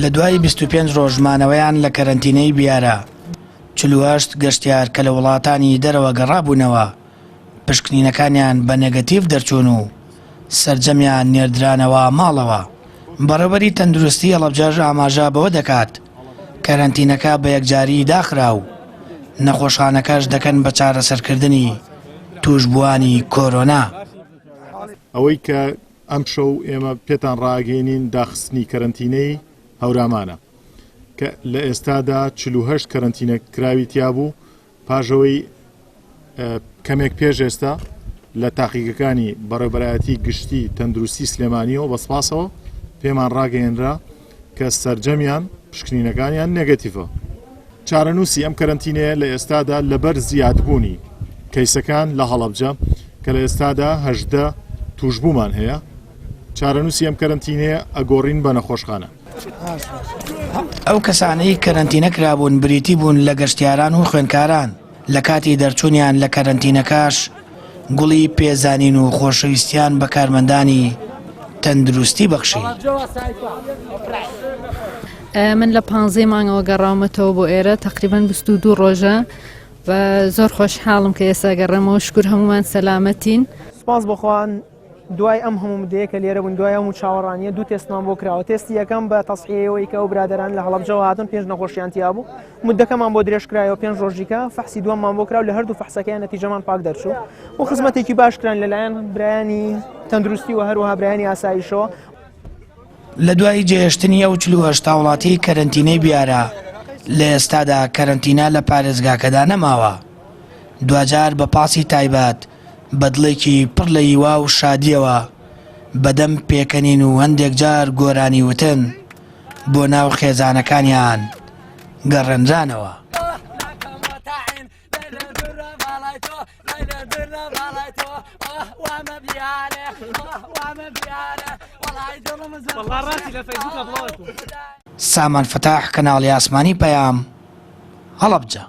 لە دوای 25 ڕۆژمانەوەیان لە کەرەنتینەی بیارە 48 گەشتیار کە لە وڵاتانی دەرەوە گەڕابوونەوە پشکنینەکانیان بە نێگەتیڤ دەرچوون و سەرجەمیان نێردرانەوە ماڵەوە. بەڕێوەبەری تەندروستی هەڵەبجەش ئاماژە بەوە دەکات کەرەنتینەکە بە یەکجاری داخرا و نەخۆشخانەکەش دەکەن بە چارەسەرکردنی توشبووانی کۆرۆنا. ئەوەی کە ئەم شەو ئێمە پێتان ڕاگەینین داخستنی کەرەنتینەی هەورامانە کە لە ئێستادا 48 کەرەنتینە کراوی تیا بوو پاژەوەی کەمێک پێش ئێستا لە تاقیگەکانی بەڕێوەبەرایەتی گشتی تەندروستی سلێمانیەوە بەسپاسەوە پێمان ڕاگەیەنرا کە سەرجەمیان پشکنینەکانیان نێگەتیڤە. چارەنووسی ئەم کەرەنتینەیە لە ئێستادا لەبەر زیادبوونی کەیسەکان لە هەڵەبجە کە لە ئێستادا 18 توشببوومان هەیە چارەنووسی ئەم کەرەنتینەیە ئەگۆڕین بە نەخۆشخانە. ئەو کەسانەی کەرەنتینە کرابوون بریتی بوون لە گەشتیاران و خوێندکاران لە کاتی دەرچوونیان لە کەرەنتینەکەش گوڵی پێزانین و خۆشەویستیان بە کارمەندانی تەندروستی بەخشی. من لە 15 مانگەوە گەڕامەتەوە بۆ ئێرە تقریبان 22 ڕۆژە و زۆر خۆشحاڵم کە ئێستا گەڕێمەوە. شکر هەمومان سەلامەتین. سپاس بۆخواان دوای ئەم هەموو مدەیە کە لێرە بوون دوای هەموو چاوەڕانیە دوو تێستمان بۆ کراوە. تێستی یەکەم بە تەسحیەوەی کە ئەو برادەران لە هەڵەبجەوە هاتن پێنج نەخۆشیان تیا بوو مدەکەمان بۆ درێژ کرایەوە 5 ڕۆژیکە فەحسی دووەممان بۆ کراو لە هەردوو فەحسەکەیان نەتیجەمان پاک دەرچوو و خزمەتێکی باشکران لەلایەن برایانی تەندروستی و هەروەها برایانی ئاسایشەوە. لە دوای جێهێشتنی ئەو 48 وڵاتی کەرەنتینەی بیارە لە ئێستادا کەرەنتینە لە پارێزگاکەدا نەماوە. دوجار بە پاسی تایبەت بەدڵێکی پڕ لە هیوا و شادیەوە بەدەم پێکەنین و هەندێک جار گۆرانی وتن بۆ ناو خێزانەکانیان گەڕێنرانەوە. سامان فتاح کەناڵی ئاسمانی پەیام هەڵەبجە.